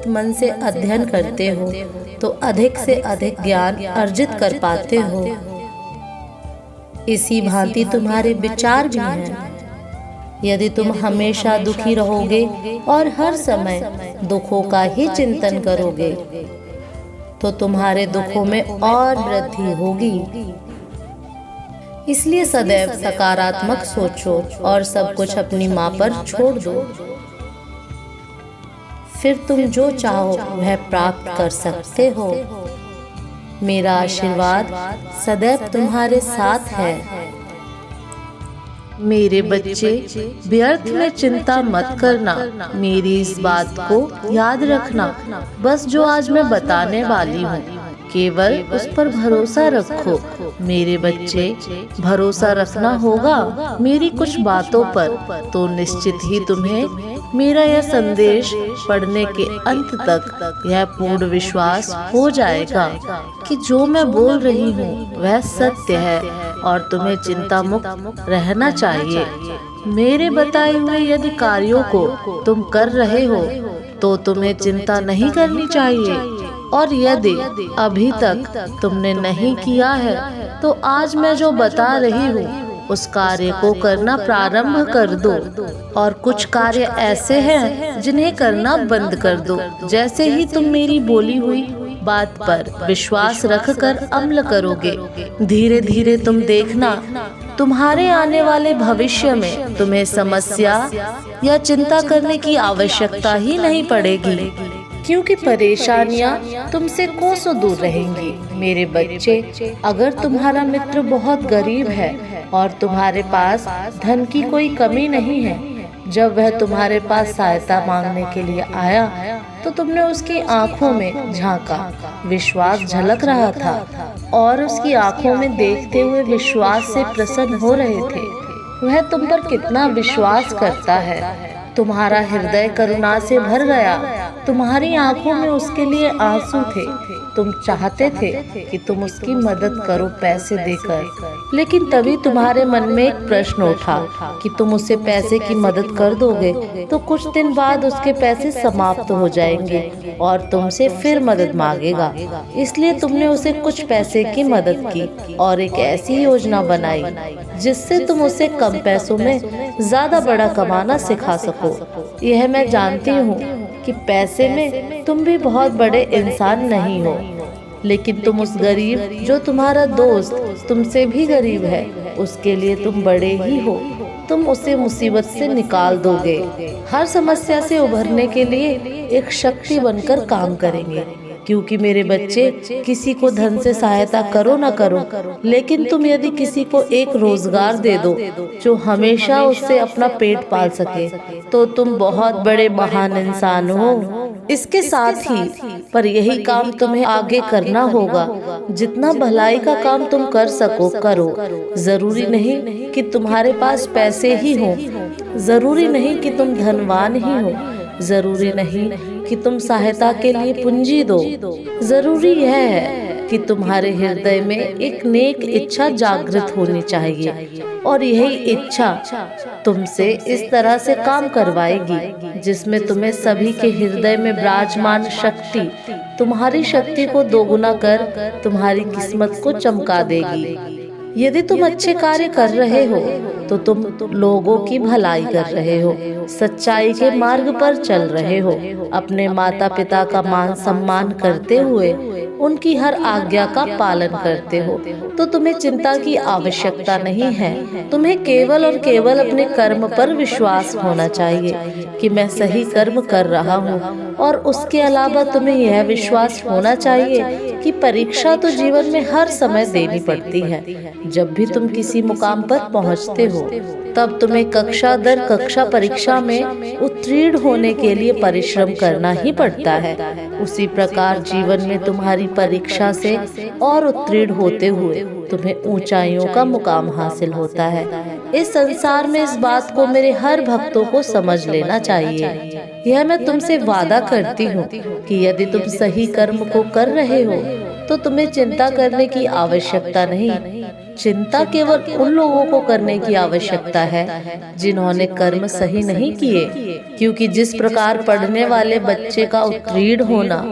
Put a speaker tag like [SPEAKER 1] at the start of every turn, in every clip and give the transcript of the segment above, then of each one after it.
[SPEAKER 1] उपयुक्त मन से अध्ययन करते हो तो अधिक से अधिक ज्ञान अर्जित कर पाते हो। इसी भांति तुम्हारे विचार भी हैं। यदि तुम हमेशा दुखी रहोगे और हर समय दुखों का ही चिंतन करोगे तो तुम्हारे दुखों में और वृद्धि होगी। इसलिए सदैव सकारात्मक सोचो और सब कुछ अपनी माँ पर छोड़ दो। फिर तुम जो चाहो वह प्राप्त कर सकते हो। मेरा आशीर्वाद सदैव तुम्हारे साथ है। मेरे बच्चे, व्यर्थ में चिंता मत करना। मेरी इस बात को याद रखना। बस जो आज मैं बताने वाली हूँ केवल उस पर भरोसा रखो। मेरे बच्चे, भरोसा रखना होगा मेरी कुछ बातों पर तो निश्चित ही तुम्हें मेरा यह संदेश पढ़ने के अंत तक यह पूर्ण विश्वास हो जाएगा कि जो मैं बोल रही हूँ वह सत्य है और तुम्हें चिंता मुक्त रहना चाहिए। मेरे बताए हुए यदि कार्यों को तुम कर रहे हो तो तुम्हें चिंता नहीं करनी चाहिए, और यदि अभी तक तुमने नहीं किया है तो आज मैं जो बता रही हूँ उस कार्य को करना प्रारंभ कर दो। और कुछ कार्य ऐसे हैं जिन्हें करना बंद कर दो। जैसे ही तुम मेरी बोली हुई बात पर विश्वास रखकर अमल करोगे, धीरे धीरे तुम देखना तुम्हारे आने वाले भविष्य में तुम्हें समस्या या चिंता करने की आवश्यकता ही नहीं पड़ेगी, क्योंकि परेशानियां तुमसे कोसों दूर रहेंगी। मेरे बच्चे, अगर तुम्हारा मित्र बहुत गरीब है और तुम्हारे पास धन की कोई कमी नहीं है, जब वह तुम्हारे पास सहायता मांगने के लिए आया तो तुमने उसकी आंखों में झांका, विश्वास झलक रहा था और उसकी आंखों में देखते हुए विश्वास से प्रसन्न हो रहे थे। वह तुम पर कितना विश्वास करता है। तुम्हारा हृदय करुणा से भर गया। तुम्हारी आंखों में उसके लिए आंसू थे। तुम चाहते थे कि तुम उसकी मदद करो पैसे देकर, लेकिन तभी तुम्हारे मन में एक प्रश्न उठा कि तुम उसे पैसे की मदद कर दोगे तो कुछ दिन बाद उसके पैसे समाप्त हो जाएंगे और तुमसे फिर मदद मांगेगा। इसलिए तुमने उसे कुछ पैसे की मदद की और एक ऐसी योजना बनाई जिससे तुम उसे कम पैसों में ज्यादा बड़ा कमाना सिखा सको। यह मैं जानती हूँ कि पैसे में तुम भी बहुत बड़े इंसान नहीं हो, लेकिन तुम उस गरीब जो तुम्हारा दोस्त तुमसे भी गरीब है उसके लिए तुम बड़े ही हो। तुम उसे मुसीबत से निकाल दोगे। हर समस्या से उभरने के लिए एक शक्ति बनकर काम करेंगे। क्योंकि मेरे बच्चे, किसी को धन से सहायता करो न करो, लेकिन तुम यदि किसी को एक रोजगार दे दो जो हमेशा उससे अपना पेट पाल सके तो तुम बहुत बड़े महान इंसान हो। इसके साथ ही पर यही काम तुम्हें आगे करना होगा। जितना भलाई का काम तुम कर सको करो। जरूरी नहीं कि तुम्हारे पास पैसे ही हो, जरूरी नहीं कि तुम धनवान ही हो, जरूरी नहीं कि तुम सहायता के लिए पूंजी दो। जरूरी यह है कि तुम्हारे हृदय में एक नेक इच्छा जागृत होनी चाहिए और यही इच्छा तुमसे इस तरह से काम करवाएगी जिसमें तुम्हें सभी के हृदय में विराजमान शक्ति तुम्हारी शक्ति को दोगुना कर तुम्हारी किस्मत को चमका देगी। यदि तुम अच्छे कार्य कर रहे हो तो तुम लोगों की भलाई कर रहे हो, सच्चाई के मार्ग पर चल रहे हो, अपने माता पिता का मान सम्मान करते हुए उनकी हर आज्ञा का पालन करते हो, तो तुम्हें चिंता की आवश्यकता नहीं है। तुम्हें केवल और केवल अपने कर्म पर विश्वास होना चाहिए कि मैं सही कर्म कर रहा हूँ, और उसके अलावा तुम्हें यह विश्वास होना चाहिए कि परीक्षा तो जीवन में हर समय देनी पड़ती है। जब भी तुम किसी मुकाम पर पहुँचते हो तब तुम्हें कक्षा दर कक्षा परीक्षा में उत्तीर्ण होने के लिए परिश्रम करना ही पड़ता है। उसी प्रकार जीवन में तुम्हारी परीक्षा से और उत्तीर्ण होते हुए तुम्हें ऊंचाइयों का मुकाम हासिल होता है। इस संसार में इस बात को मेरे हर भक्तों को समझ लेना चाहिए। यह मैं तुमसे वादा करती हूँ कि यदि तुम सही कर्म को कर रहे हो तो तुम्हें चिंता करने की आवश्यकता नहीं। चिंता केवल उन लोगों को करने की आवश्यकता है जिन्होंने कर्म सही नहीं किए, क्योंकि जिस प्रकार पढ़ने वाले बच्चे का उत्तीर्ण होना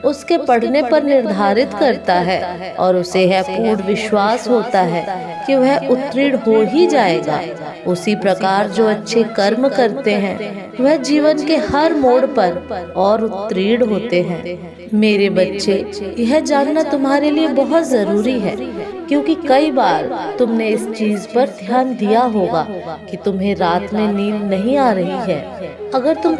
[SPEAKER 1] उसके पढ़ने पर निर्धारित करता है और उसे यह पूर्ण विश्वास होता है कि वह उत्तीर्ण हो ही जाएगा, उसी प्रकार जो अच्छे कर्म करते हैं वह जीवन के हर मोड़ पर और उत्तीर्ण होते हैं। मेरे बच्चे, यह जानना तुम्हारे लिए बहुत जरूरी है, क्योंकि कई बार तुमने इस चीज पर ध्यान दिया होगा कि तुम्हें रात में नींद नहीं आ रही है। अगर तुम